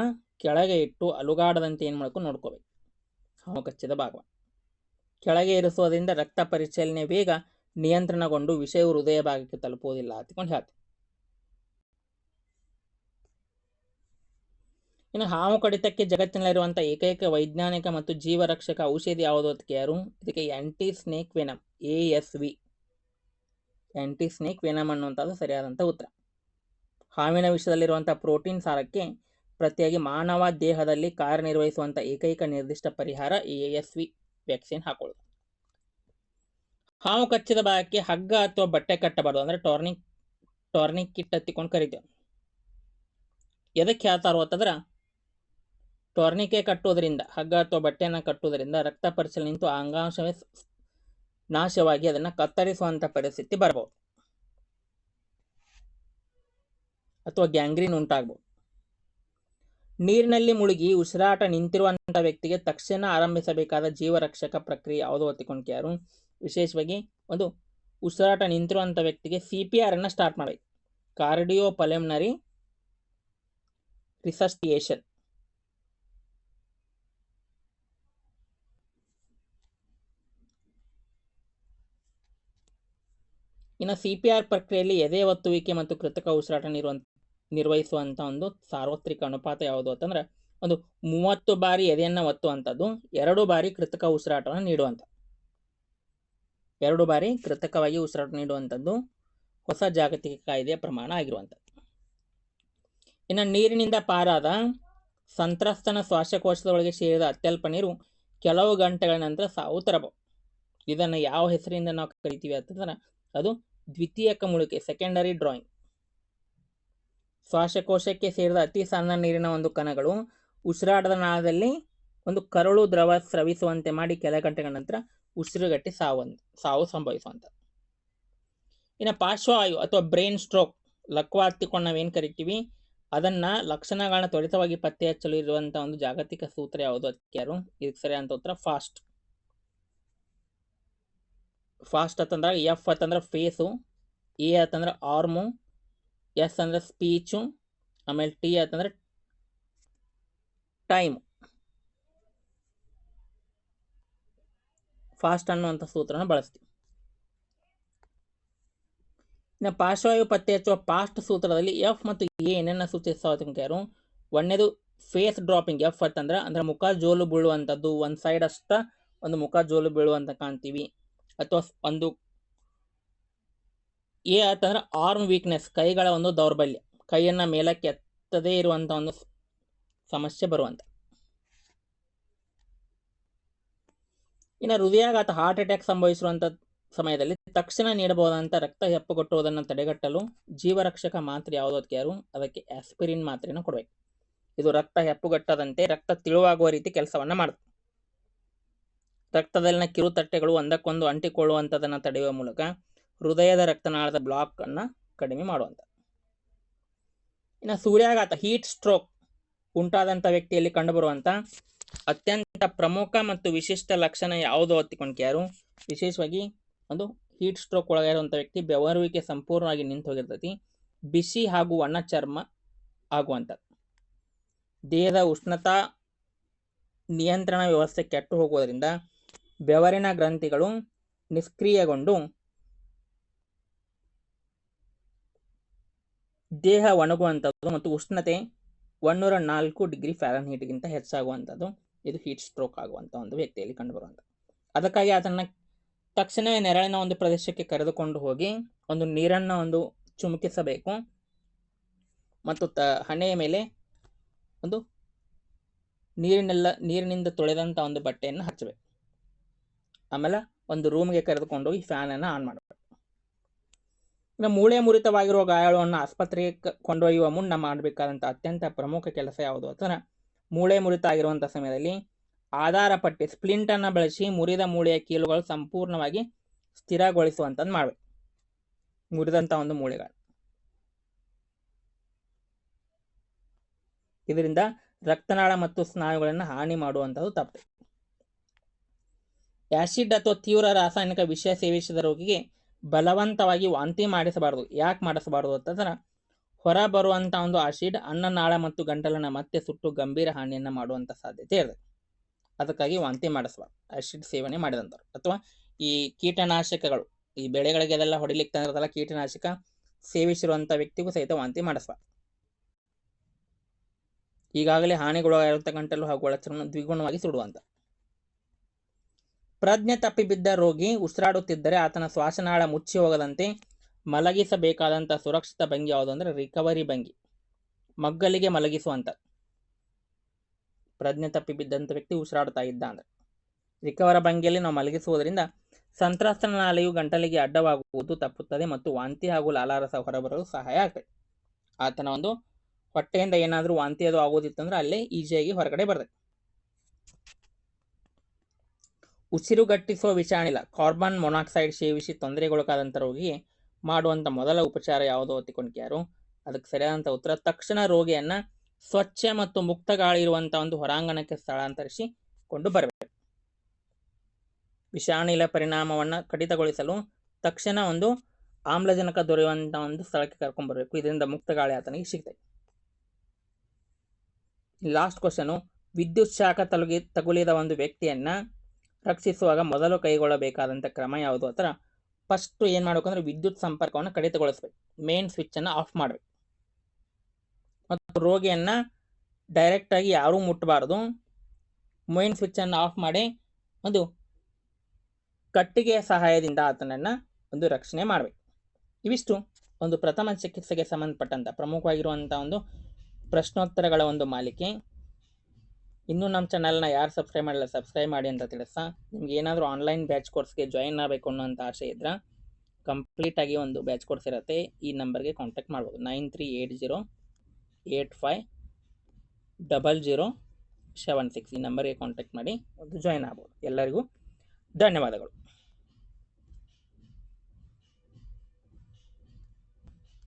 ಕೆಳಗೆ ಇಟ್ಟು ಅಲುಗಾಡದಂತೆ ಏನು ಮಾಡ್ಕೊಂಡು ನೋಡ್ಕೋಬೇಕು. ಹಾವು ಕಚ್ಚಿದ ಭಾಗವನ್ನು ಕೆಳಗೆ ಇರಿಸೋದ್ರಿಂದ ರಕ್ತ ಪರಿಚಲನೆ ವೇಗ ನಿಯಂತ್ರಣಗೊಂಡು ವಿಷಯವು ಹೃದಯ ಭಾಗಕ್ಕೆ ತಲುಪುವುದಿಲ್ಲ ಅಂತಕೊಂಡು ಹೇಳ್ತೀವಿ. ಇನ್ನು ಹಾವು ಕಡಿತಕ್ಕೆ ಜಗತ್ತಿನಲ್ಲಿರುವಂಥ ಏಕೈಕ ವೈಜ್ಞಾನಿಕ ಮತ್ತು ಜೀವರಕ್ಷಕ ಔಷಧಿ ಯಾವುದು ಅಂತ ಯಾರು? ಇದಕ್ಕೆ anti snake venom, ASV, anti snake venom ಅನ್ನುವಂಥದ್ದು ಸರಿಯಾದಂಥ ಉತ್ತರ. ಹಾವಿನ ವಿಷಯದಲ್ಲಿರುವಂಥ ಪ್ರೋಟೀನ್ ಸಾರಕ್ಕೆ ಪ್ರತಿಯಾಗಿ ಮಾನವ ದೇಹದಲ್ಲಿ ಕಾರ್ಯನಿರ್ವಹಿಸುವಂಥ ಏಕೈಕ ನಿರ್ದಿಷ್ಟ ಪರಿಹಾರ ASV ವ್ಯಾಕ್ಸಿನ್ ಹಾಕೊಳ್ಳೋದು. ಹಾವು ಕಚ್ಚಿದ ಭಾಗಕ್ಕೆ ಹಗ್ಗ ಅಥವಾ ಬಟ್ಟೆ ಕಟ್ಟಬಾರ್ದು, ಅಂದ್ರೆ ಟಾರ್ನಿಕ್ ಕಿಟ್ ಹತ್ತಿಕೊಂಡು ಕರಿತೇವೆ. ಎದಕ್ಕೆ ಹೇಳ್ತಾರೋ ಅಂತಂದ್ರೆ ಟಾರ್ನಿಕೆ ಕಟ್ಟೋದ್ರಿಂದ, ಹಗ್ಗ ಅಥವಾ ಬಟ್ಟೆಯನ್ನು ಕಟ್ಟೋದ್ರಿಂದ ರಕ್ತ ಪರಿಚಲನೆ ನಿಂತು ಅಂಗಾಂಶವೇ ನಾಶವಾಗಿ ಅದನ್ನು ಕತ್ತರಿಸುವಂಥ ಪರಿಸ್ಥಿತಿ ಬರಬಹುದು. ಅಥವಾ ಗ್ಯಾಂಗ್ರೀನ್ ಉಂಟಾಗಬಹುದು. ನೀರಿನಲ್ಲಿ ಮುಳುಗಿ ಉಸಿರಾಟ ನಿಂತಿರುವಂತಹ ವ್ಯಕ್ತಿಗೆ ತಕ್ಷಣ ಆರಂಭಿಸಬೇಕಾದ ಜೀವರಕ್ಷಕ ಪ್ರಕ್ರಿಯೆ ಯಾವುದು ಒತ್ತಿಕೊಂಡ್ಕೆ ಯಾರು? ವಿಶೇಷವಾಗಿ ಒಂದು ಉಸಿರಾಟ ನಿಂತಿರುವಂತಹ ವ್ಯಕ್ತಿಗೆ CPR ಅನ್ನ ಸ್ಟಾರ್ಟ್ ಮಾಡಬೇಕು. Cardio pulmonary resuscitation. ಇನ್ನು CPR ಪ್ರಕ್ರಿಯೆಯಲ್ಲಿ ಎದೆ ಒತ್ತುವಿಕೆ ಮತ್ತು ಕೃತಕ ಉಸಿರಾಟ ನಿರ್ವಹಿಸುವಂತ ಒಂದು ಸಾರ್ವತ್ರಿಕ ಅನುಪಾತ ಯಾವುದು ಅಂತಂದ್ರೆ ಒಂದು 30 ಬಾರಿ ಎದೆಯನ್ನ ಒತ್ತುವಂಥದ್ದು, 2 ಬಾರಿ ಕೃತಕ ಉಸಿರಾಟವನ್ನು ನೀಡುವಂಥ 2 ಬಾರಿ ಕೃತಕವಾಗಿ ಉಸಿರಾಟ ನೀಡುವಂಥದ್ದು ಹೊಸ ಜಾಗತಿಕ ಕಾಯ್ದೆಯ ಪ್ರಮಾಣ ಆಗಿರುವಂಥದ್ದು. ಇನ್ನು ನೀರಿನಿಂದ ಪಾರಾದ ಸಂತ್ರಸ್ತನ ಶ್ವಾಸಕೋಶದ ಒಳಗೆ ಸೇರಿದ ಅತ್ಯಲ್ಪ ನೀರು ಕೆಲವು ಗಂಟೆಗಳ ನಂತರ ಸಾವು ತರಬಹುದು. ಇದನ್ನು ಯಾವ ಹೆಸರಿಂದ ನಾವು ಕರಿತೀವಿ ಅಂತಂದ್ರೆ ಅದು ದ್ವಿತೀಯಕ ಮುಳುಕೆ, ಸೆಕೆಂಡರಿ ಡ್ರಾಯಿಂಗ್. ಶ್ವಾಸಕೋಶಕ್ಕೆ ಸೇರಿದ ಅತಿ ಸಣ್ಣ ನೀರಿನ ಒಂದು ಕಣಗಳು ಉಸಿರಾಟದ ನಾಳದಲ್ಲಿ ಒಂದು ಕರಳು ದ್ರವ ಸ್ರವಿಸುವಂತೆ ಮಾಡಿ ಕೆಲ ಗಂಟೆಗಳ ನಂತರ ಉಸಿರುಗಟ್ಟಿ ಸಾವು ಸಂಭವಿಸುವಂತ. ಇನ್ನು ಪಾರ್ಶ್ವವಾಯು ಅಥವಾ ಬ್ರೈನ್ ಸ್ಟ್ರೋಕ್, ಲಕ್ವಾತಿಕೊಂಡು ನಾವೇನು ಕರಿತೀವಿ, ಅದನ್ನ ಲಕ್ಷಣಗಳನ್ನ ತ್ವರಿತವಾಗಿ ಪತ್ತೆ ಹಚ್ಚಲು ಇರುವಂತ ಒಂದು ಜಾಗತಿಕ ಸೂತ್ರ ಯಾವುದು? ಅದಕ್ಕೆ ಯಾರು? ಇದಕ್ಕೆ ಸರಿಯಾದ ಉತ್ತರ ಫಾಸ್ಟ್. ಫಾಸ್ಟ್ ಅಂತಂದ್ರೆ F ಅಂತಂದ್ರೆ ಫೇಸು, A ಅಂತಂದ್ರೆ ಆರ್ಮು, S ಅಂದ್ರೆ ಸ್ಪೀಚು, ಆಮೇಲೆ T ಅಂತಂದ್ರೆ ಟೈಮ್. ಫಾಸ್ಟ್ ಅನ್ನುವಂಥ ಸೂತ್ರನ ಬಳಸ್ತೀವಿ. ಇನ್ನು ಪಾರ್ಶ್ವವಾಯು ಪತ್ತೆ ಹಚ್ಚುವ ಫಾಸ್ಟ್ ಸೂತ್ರದಲ್ಲಿ F ಮತ್ತು A ಏನನ್ನ ಸೂಚಿಸ್ತಾರು? ಒಂದೇದು ಫೇಸ್ ಡ್ರಾಪಿಂಗ್. F ಅಂದ್ರೆ ಮುಖ ಜೋಲು ಬೀಳುವಂಥದ್ದು, ಒಂದು ಸೈಡ್ ಅಷ್ಟ ಒಂದು ಮುಖ ಜೋಲು ಬೀಳುವಂತ ಕಾಣ್ತೀವಿ. ಅಥವಾ ಒಂದು A ಅಂತಂದ್ರೆ ಆರ್ಮ್ ವೀಕ್ನೆಸ್, ಕೈಗಳ ಒಂದು ದೌರ್ಬಲ್ಯ, ಕೈಯನ್ನ ಮೇಲಕ್ಕೆ ಎತ್ತದೇ ಇರುವಂತ ಒಂದು ಸಮಸ್ಯೆ ಬರುವಂತ. ಇನ್ನು ಹೃದಯಾಘಾತ, ಹಾರ್ಟ್ ಅಟ್ಯಾಕ್ ಸಂಭವಿಸಿರುವಂತ ಸಮಯದಲ್ಲಿ ತಕ್ಷಣ ನೀಡಬಹುದಂತ ರಕ್ತ ಹೆಪ್ಪುಗಟ್ಟುವುದನ್ನು ತಡೆಗಟ್ಟಲು ಜೀವರಕ್ಷಕ ಮಾತ್ರೆ ಯಾವುದು? ಅದಕ್ಕೆ ಯಾರು? ಅದಕ್ಕೆ ಆಸ್ಪಿರಿನ್ ಮಾತ್ರೆಯನ್ನು ಕೊಡಬೇಕು. ಇದು ರಕ್ತ ಹೆಪ್ಪುಗಟ್ಟದಂತೆ ರಕ್ತ ತಿಳುವಾಗುವ ರೀತಿ ಕೆಲಸವನ್ನ ಮಾಡುತ್ತೆ. ರಕ್ತದಲ್ಲಿನ ಕಿರುತಟ್ಟೆಗಳು ಒಂದಕ್ಕೊಂದು ಅಂಟಿಕೊಳ್ಳುವಂಥದ್ದನ್ನು ತಡೆಯುವ ಮೂಲಕ ಹೃದಯದ ರಕ್ತನಾಳದ ಬ್ಲಾಕ್ ಅನ್ನ ಕಡಿಮೆ ಮಾಡುವಂತ. ಇನ್ನು ಸೂರ್ಯಾಘಾತ, ಹೀಟ್ ಸ್ಟ್ರೋಕ್ ಉಂಟಾದಂಥ ವ್ಯಕ್ತಿಯಲ್ಲಿ ಕಂಡುಬರುವಂತ ಅತ್ಯಂತ ಪ್ರಮುಖ ಮತ್ತು ವಿಶಿಷ್ಟ ಲಕ್ಷಣ ಯಾವುದು ಒತ್ತಿಕೊಂಡ್ಕೆ ಯಾರು? ವಿಶೇಷವಾಗಿ ಒಂದು ಹೀಟ್ ಸ್ಟ್ರೋಕ್ ಒಳಗಿರುವಂಥ ವ್ಯಕ್ತಿ ಬೆವರುವಿಕೆ ಸಂಪೂರ್ಣವಾಗಿ ನಿಂತು ಹೋಗಿರ್ತೈತಿ, ಬಿಸಿ ಹಾಗೂ ಒಣ ಚರ್ಮ ಆಗುವಂಥದ್ದು, ದೇಹದ ಉಷ್ಣತಾ ನಿಯಂತ್ರಣ ವ್ಯವಸ್ಥೆ ಕೆಟ್ಟು ಹೋಗುವುದರಿಂದ ಬೆವರಿನ ಗ್ರಂಥಿಗಳು ನಿಷ್ಕ್ರಿಯಗೊಂಡು ದೇಹ ಒಣಗುವಂಥದ್ದು ಮತ್ತು ಉಷ್ಣತೆ 104 ಡಿಗ್ರಿ ಫ್ಯಾರನ್ಹೀಟ್ಗಿಂತ ಹೆಚ್ಚಾಗುವಂಥದ್ದು. ಇದು ಹೀಟ್ ಸ್ಟ್ರೋಕ್ ಆಗುವಂಥ ಒಂದು ವ್ಯಕ್ತಿಯಲ್ಲಿ ಕಂಡುಬರುವಂಥ. ಅದಕ್ಕಾಗಿ ಅದನ್ನು ತಕ್ಷಣವೇ ನೆರಳಿನ ಒಂದು ಪ್ರದೇಶಕ್ಕೆ ಕರೆದುಕೊಂಡು ಹೋಗಿ ಒಂದು ನೀರನ್ನು ಒಂದು ಚುಮುಕಿಸಬೇಕು ಮತ್ತು ಹಣೆಯ ಮೇಲೆ ಒಂದು ನೀರಿನಿಂದ ತೊಳೆದಂಥ ಒಂದು ಬಟ್ಟೆಯನ್ನು ಹಚ್ಚಬೇಕು. ಆಮೇಲೆ ಒಂದು ರೂಮ್ಗೆ ಕರೆದುಕೊಂಡು ಹೋಗಿ ಫ್ಯಾನನ್ನು ಆನ್ ಮಾಡಬೇಕು. ಇನ್ನು ಮೂಳೆ ಮುರಿತವಾಗಿರುವ ಗಾಯಗಳನ್ನು ಆಸ್ಪತ್ರೆಗೆ ಕೊಂಡೊಯ್ಯುವ ಮುನ್ನ ಮಾಡಬೇಕಾದಂಥ ಅತ್ಯಂತ ಪ್ರಮುಖ ಕೆಲಸ ಯಾವುದು ಅಂತಂದ್ರೆ ಮೂಳೆ ಮುರಿತ ಆಗಿರುವಂಥ ಸಮಯದಲ್ಲಿ ಆಧಾರ ಪಟ್ಟಿ ಸ್ಪ್ಲಿಂಟ್ ಅನ್ನು ಬಳಸಿ ಮುರಿದ ಮೂಳೆಯ ಕೀಲುಗಳು ಸಂಪೂರ್ಣವಾಗಿ ಸ್ಥಿರಗೊಳಿಸುವಂಥದ್ದು ಮಾಡಬೇಕು. ಮುರಿದಂಥ ಒಂದು ಮೂಳೆಗಳು, ಇದರಿಂದ ರಕ್ತನಾಳ ಮತ್ತು ಸ್ನಾಯುಗಳನ್ನು ಹಾನಿ ಮಾಡುವಂಥದ್ದು ತಪ್ಪು. ಆಸಿಡ್ ಅಥವಾ ತೀವ್ರ ರಾಸಾಯನಿಕ ವಿಷ ಸೇವಿಸಿದ ರೋಗಿಗೆ ಬಲವಂತವಾಗಿ ವಾಂತಿ ಮಾಡಿಸಬಾರದು. ಯಾಕೆ ಮಾಡಿಸಬಾರದು ಅಂತಂದ್ರೆ ಹೊರ ಬರುವಂಥ ಒಂದು ಆಸಿಡ್ ಅನ್ನನಾಳ ಮತ್ತು ಗಂಟಲನ್ನು ಮತ್ತೆ ಸುಟ್ಟು ಗಂಭೀರ ಹಾನಿಯನ್ನು ಮಾಡುವಂಥ ಸಾಧ್ಯತೆ ಇರುತ್ತೆ. ಅದಕ್ಕಾಗಿ ವಾಂತಿ ಮಾಡಿಸಬಾರ್ದು ಆಸಿಡ್ ಸೇವನೆ ಮಾಡಿದಂಥವ್ರು. ಅಥವಾ ಈ ಕೀಟನಾಶಕಗಳು, ಈ ಬೆಳೆಗಳಿಗೆ ಅದೆಲ್ಲ ಹೊಡಿಲಿಕ್ಕೆ ತಂದಿರೋದಲ್ಲ ಕೀಟನಾಶಕ ಸೇವಿಸಿರುವಂಥ ವ್ಯಕ್ತಿಗೂ ಸಹಿತ ವಾಂತಿ ಮಾಡಿಸಬಾರ್ದು. ಈಗಾಗಲೇ ಹಾನಿಗೊಳಗಾಗಿರುವಂಥ ಗಂಟಲು ಹಾಗೂ ಒಳಚರ್ಮವನ್ನು ದ್ವಿಗುಣವಾಗಿ ಸುಡುವಂಥ. ಪ್ರಜ್ಞೆ ತಪ್ಪಿ ಬಿದ್ದ ರೋಗಿ ಉಸಿರಾಡುತ್ತಿದ್ದರೆ ಆತನ ಶ್ವಾಸನಾಳ ಮುಚ್ಚಿ ಹೋಗದಂತೆ ಮಲಗಿಸಬೇಕಾದಂಥ ಸುರಕ್ಷಿತ ಭಂಗಿ ಯಾವುದು ಅಂದರೆ ರಿಕವರಿ ಭಂಗಿ, ಮಗ್ಗಲಿಗೆ ಮಲಗಿಸುವಂಥ. ಪ್ರಜ್ಞೆ ತಪ್ಪಿ ಬಿದ್ದಂಥ ವ್ಯಕ್ತಿ ಉಸಿರಾಡ್ತಾ ಇದ್ದ ಅಂದರೆ ರಿಕವರ ಭಂಗಿಯಲ್ಲಿ ನಾವು ಮಲಗಿಸುವುದರಿಂದ ಸಂತ್ರಸ್ತನ ನಾಲೆಯು ಗಂಟಲಿಗೆ ಅಡ್ಡವಾಗುವುದು ತಪ್ಪುತ್ತದೆ ಮತ್ತು ವಾಂತಿ ಹಾಗೂ ಲಾಲಾರಸ ಹೊರಬರಲು ಸಹಾಯ ಆಗ್ತದೆ. ಆತನ ಒಂದು ಹೊಟ್ಟೆಯಿಂದ ಏನಾದರೂ ವಾಂತಿ ಅದು ಆಗೋದಿತ್ತಂದ್ರೆ ಅಲ್ಲೇ ಈಸಿಯಾಗಿ ಹೊರಗಡೆ ಬರ್ತದೆ. ಉಸಿರುಗಟ್ಟಿಸುವ ವಿಷಾನಿಲ ಕಾರ್ಬನ್ ಮೊನಾಕ್ಸೈಡ್ ಸೇವಿಸಿ ತೊಂದರೆಗೊಳಗಾದಂಥ ರೋಗಿಗೆ ಮಾಡುವಂಥ ಮೊದಲ ಉಪಚಾರ ಯಾವುದು ಒತ್ತಿಕೊಂಡ್ಕೆ ಯಾರು? ಅದಕ್ಕೆ ಸರಿಯಾದಂಥ ಉತ್ತರ ತಕ್ಷಣ ರೋಗಿಯನ್ನ ಸ್ವಚ್ಛ ಮತ್ತು ಮುಕ್ತ ಗಾಳಿ ಇರುವಂಥ ಒಂದು ಹೊರಾಂಗಣಕ್ಕೆ ಸ್ಥಳಾಂತರಿಸಿಕೊಂಡು ಬರಬೇಕು. ವಿಷಾನಿಲ ಪರಿಣಾಮವನ್ನು ಕಡಿತಗೊಳಿಸಲು ತಕ್ಷಣ ಒಂದು ಆಮ್ಲಜನಕ ದೊರೆಯುವಂಥ ಒಂದು ಸ್ಥಳಕ್ಕೆ ಕರ್ಕೊಂಡು ಬರಬೇಕು. ಇದರಿಂದ ಮುಕ್ತ ಗಾಳಿ ಆತನಿಗೆ ಸಿಗ್ತದೆ. ಲಾಸ್ಟ್ ಕ್ವಶನು, ವಿದ್ಯುತ್ ಶಾಖ ತಗುಲಿದ ಒಂದು ವ್ಯಕ್ತಿಯನ್ನ ರಕ್ಷಿಸುವಾಗ ಮೊದಲು ಕೈಗೊಳ್ಳಬೇಕಾದಂಥ ಕ್ರಮ ಯಾವುದು? ಆ ಥರ ಫಸ್ಟ್ ಏನು ಮಾಡಬೇಕು ಅಂದರೆ ವಿದ್ಯುತ್ ಸಂಪರ್ಕವನ್ನು ಕಡಿತಗೊಳಿಸ್ಬೇಕು. ಮೇನ್ ಸ್ವಿಚ್ಚನ್ನು ಆಫ್ ಮಾಡಬೇಕು ಮತ್ತು ರೋಗಿಯನ್ನು ಡೈರೆಕ್ಟಾಗಿ ಯಾರೂ ಮುಟ್ಟಬಾರ್ದು. ಮೇನ್ ಸ್ವಿಚ್ಚನ್ನು ಆಫ್ ಮಾಡಿ ಒಂದು ಕಟ್ಟಿಗೆಯ ಸಹಾಯದಿಂದ ಆತನನ್ನು ಒಂದು ರಕ್ಷಣೆ ಮಾಡಬೇಕು. ಇವಿಷ್ಟು ಒಂದು ಪ್ರಥಮ ಚಿಕಿತ್ಸೆಗೆ ಸಂಬಂಧಪಟ್ಟಂಥ ಪ್ರಮುಖವಾಗಿರುವಂಥ ಒಂದು ಪ್ರಶ್ನೋತ್ತರಗಳ ಒಂದು ಮಾಲಿಕೆ. ಇನ್ನೂ ನಮ್ಮ ಚಾನಲ್ನ ಯಾರು ಸಬ್ಸ್ಕ್ರೈಬ್ ಮಾಡಿಲ್ಲ ಸಬ್ಸ್ಕ್ರೈಬ್ ಮಾಡಿ ಅಂತ ತಿಳಿಸ್ತಾ, ನಿಮ್ಗೆ ಏನಾದರೂ ಆನ್ಲೈನ್ ಬ್ಯಾಚ್ ಕೋರ್ಸ್ಗೆ ಜಾಯಿನ್ ಆಗಬೇಕು ಅನ್ನೋಂಥ ಆಸೆ ಇದ್ರೆ ಕಂಪ್ಲೀಟಾಗಿ ಒಂದು ಬ್ಯಾಚ್ ಕೋರ್ಸ್ ಇರುತ್ತೆ. ಈ ನಂಬರ್ಗೆ ಕಾಂಟ್ಯಾಕ್ಟ್ ಮಾಡ್ಬೋದು. 9380850076 ಈ ನಂಬರ್ಗೆ ಕಾಂಟ್ಯಾಕ್ಟ್ ಮಾಡಿ ಒಂದು ಜಾಯಿನ್ ಆಗ್ಬೋದು. ಎಲ್ಲರಿಗೂ ಧನ್ಯವಾದಗಳು.